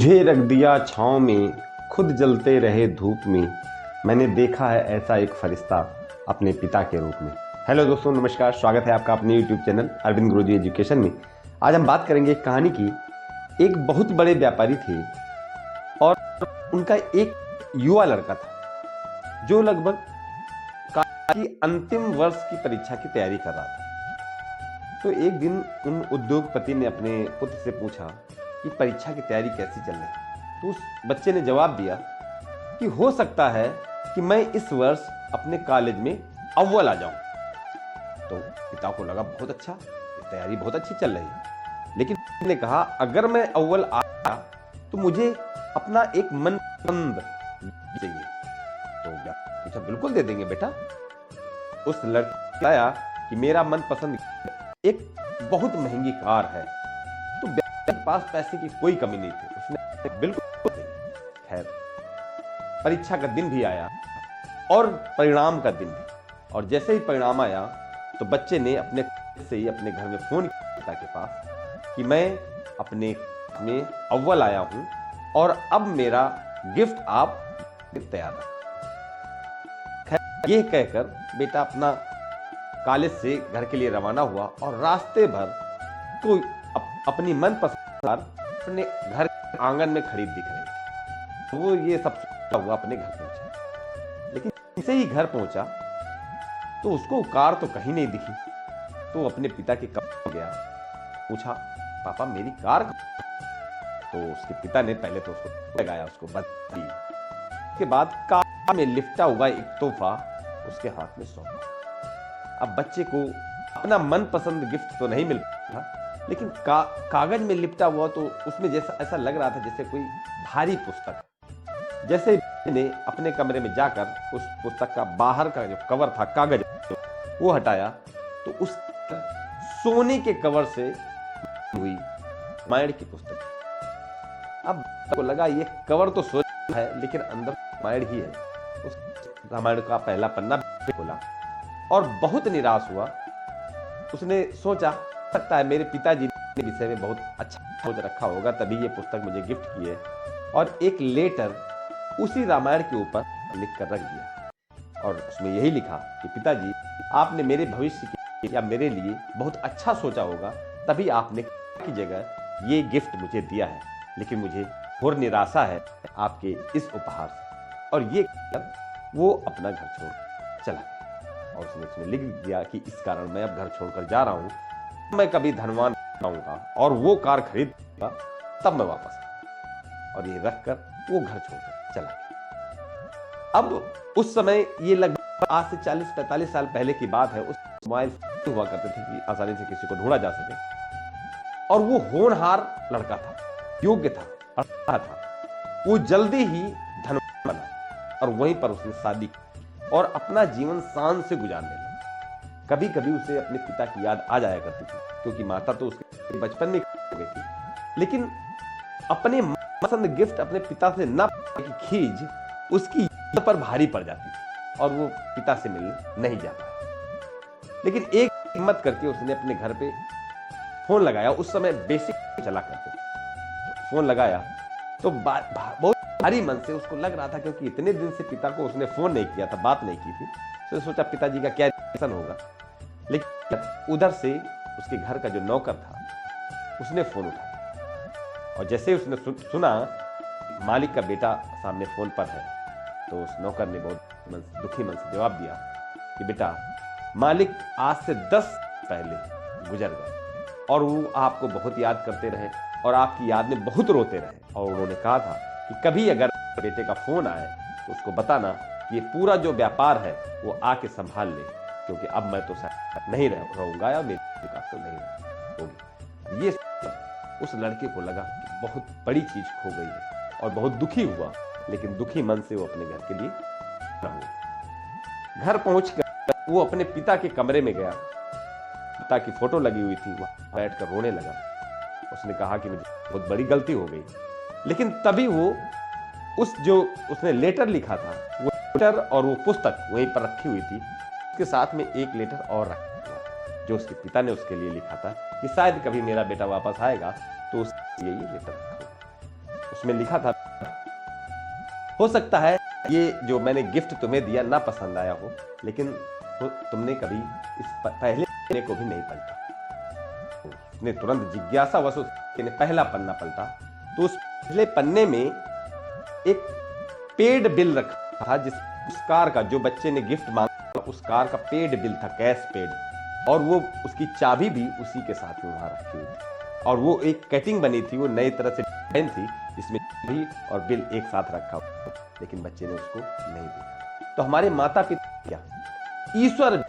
मुझे रख दिया छाँव में, खुद जलते रहे धूप में। मैंने देखा है ऐसा एक फरिश्ता अपने पिता के रूप में। हेलो दोस्तों, नमस्कार। स्वागत है आपका अपने यूट्यूब चैनल अरविंद गुरुजी एजुकेशन में। आज हम बात करेंगे एक कहानी की। एक बहुत बड़े व्यापारी थे और उनका एक युवा लड़का था जो लगभग की अंतिम वर्ष की परीक्षा की तैयारी कर रहा था। तो एक दिन उन उद्योगपति ने अपने पुत्र से पूछा कि परीक्षा की तैयारी कैसी चल रही है। तो उस बच्चे ने जवाब दिया कि हो सकता है कि मैं इस वर्ष अपने कॉलेज में अव्वल आ जाऊं। तो पिता को लगा बहुत अच्छा, तैयारी बहुत अच्छी चल रही है। लेकिन उसने कहा अगर मैं अव्वल आ गया तो मुझे अपना एक मनपसंद चाहिए। तो पूछा बिल्कुल दे देंगे बेटा। उस लड़के ने बताया कि मेरा मनपसंद एक बहुत महंगी कार है। तो के पास पैसे की कोई कमी नहीं थी, उसने बिल्कुल। खैर, परीक्षा का दिन भी आया और परिणाम का दिन भी। और जैसे ही परिणाम आया तो बच्चे ने अपने से ही अपने घर में फोन किया पिता के पास कि मैं अपने में अव्वल आया हूं और अब मेरा गिफ्ट आप तैयार रखें। खैर, ये कहकर बेटा अपना कॉलेज से घर के लिए रवाना हुआ और रास्ते भर कोई अपनी मनपसंद कार अपने घर आंगन में खड़ी दिख रही थी। वो ये सब सोचता हुआ अपने घर पहुंचा। लेकिन जैसे ही घर पहुंचा तो उसको कार तो कहीं नहीं दिखी। तो अपने पिता के कमरे गया, पूछा पापा मेरी कार कहाँ? तो उसके पिता ने पहले तो उसको लगाया, उसको बधाई दी। उसके बाद कार में लिपटा हुआ एक तोहफा उसके हाथ में सौंपा। अब बच्चे को अपना मनपसंद गिफ्ट तो नहीं मिल था, लेकिन कागज में लिपटा हुआ तो उसमें जैसा ऐसा लग रहा था जैसे कोई भारी पुस्तक। जैसे ने अपने कमरे में जाकर उस पुस्तक का बाहर का जो कवर था कागज वो हटाया तो उस सोने के कवर से हुई रामायण की पुस्तक। अब को लगा ये कवर तो सोना है लेकिन अंदर रामायण ही है। उस रामायण का पहला पन्ना खोला और बहुत निराश हुआ। उसने सोचा सकता है मेरे पिताजी ने विषय में बहुत अच्छा सोच रखा होगा, तभी ये पुस्तक मुझे गिफ्ट की है। और एक लेटर उसी रामायण के ऊपर लिख कर रख दिया और उसमें यही लिखा कि पिताजी आपने मेरे भविष्य के या मेरे लिए बहुत अच्छा सोचा होगा, तभी आपने की जगह ये गिफ्ट मुझे दिया है। लेकिन मुझे घोर निराशा है आपके इस उपहार से। और ये वो अपना घर छोड़ चला गया। और उसने उसमें लिख दिया कि इस कारण मैं अब घर छोड़कर जा रहा हूँ, मैं कभी धनवान आऊंगा और वो कार खरीदूंगा तब मैं वापस आऊंगा। और ये रखकर वो घर छोड़कर चला गया। अब उस समय ये लगभग आज से 40-45 साल पहले की बात है। उस मोबाइल हुआ करते थे कि आसानी से किसी को ढूंढा जा सके। और वो होनहार लड़का था, योग्य था, पढ़ा था। वो जल्दी ही धनवान बना और वहीं पर उसने शादी की और अपना जीवन शान से गुजारने लगा। कभी कभी उसे अपने पिता की याद आ जाया करती थी क्योंकि माता तो उसके बचपन में हो गई थी। लेकिन अपने पसंद गिफ्ट अपने पिता से न पाने की खीज उसकी याद पर भारी पड़ जाती थी और वो पिता से मिलने नहीं जा पाया। लेकिन एक हिम्मत करके उसने अपने घर पे फोन लगाया। उस समय बेसिक चला करते थे। फोन लगाया तो बहुत भारी मन से उसको लग रहा था, क्योंकि इतने दिन से पिता को उसने फोन नहीं किया था, बात नहीं की थी। तो सोचा पिताजी का क्या रिएक्शन होगा। लेकिन उधर से उसके घर का जो नौकर था उसने फोन उठाया और जैसे उसने सुना मालिक का बेटा सामने फोन पर है तो उस नौकर ने बहुत दुखी मन से जवाब दिया कि बेटा मालिक आज से 10 पहले गुजर गए और वो आपको बहुत याद करते रहे और आपकी याद में बहुत रोते रहे। और उन्होंने कहा था कि कभी अगर बेटे का फोन आए तो उसको बताना कि ये पूरा जो व्यापार है वो आके संभाल ले, क्योंकि अब मैं तो नहीं रहूंगा या मेरी विकास तो नहीं होगी। ये उस लड़के को लगा कि बहुत बड़ी चीज खो गई है और बहुत दुखी हुआ। लेकिन दुखी मन से वो अपने घर के लिए रहा। घर पहुंचकर वो अपने पिता के कमरे में गया। पिता की फोटो लगी हुई थी, वहां बैठकर रोने लगा। उसने कहा कि मुझे बहुत बड़ी गलती हो गई। लेकिन तभी वो जो उसने लेटर लिखा था वो लेटर और वो पुस्तक वहीं पर रखी हुई थी। उसके साथ में एक लेटर और रखा हुआ जो उसके पिता ने उसके लिए लिखा था कि शायद कभी मेरा बेटा वापस आएगा तो उसके लिए ये लेटर रखा हुआ। उसमें लिखा था, हो सकता है ये जो मैंने गिफ्ट तुम्हें दिया ना पसंद आया हो, लेकिन तुमने कभी इस पहले पन्ने को भी नहीं पलटा। उसने तुरंत जिज्ञासावश उसने पहला पन्ना पलटा, तो उस पहले पन्ने में एक पेड बिल रखा था, जिस उस कार का जो बच्चे ने गिफ्ट मांगा उस कार का पेड बिल था, कैश पेड, और वो उसकी चाबी भी उसी के साथ में वहां रखी हुई थी। और वो एक कटिंग बनी थी, वो नई तरह से डिजाइन थी, जिसमें चाबी और बिल एक साथ रखा हुआ, लेकिन बच्चे ने उसको नहीं देखा। तो हमारे माता पिता क्या, ईश्वर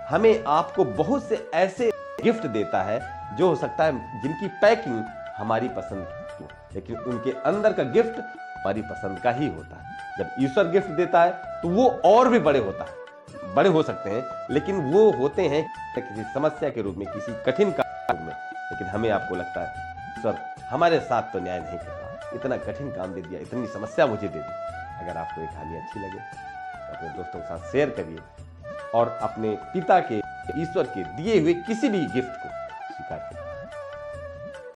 हमें आपको बहुत से ऐसे गिफ्ट देता है जो हो सकता है जिनकी पैकिंग हमारी पसंद की, लेकिन उनके अंदर का गिफ्ट हमारी पसंद का ही होता है। जब ईश्वर गिफ्ट देता है तो वो और भी बड़े होता है, बड़े हो सकते हैं, लेकिन वो होते हैं किसी समस्या के रूप में, किसी कठिन काम में। लेकिन हमें आपको लगता है ईश्वर हमारे साथ तो न्याय नहीं कर रहा, इतना कठिन काम दे दिया, इतनी समस्या मुझे दे दी। अगर आपको ये कहानी अच्छी लगे तो अपने दोस्तों के साथ शेयर करिए और अपने पिता के, ईश्वर के दिए हुए किसी भी गिफ्ट को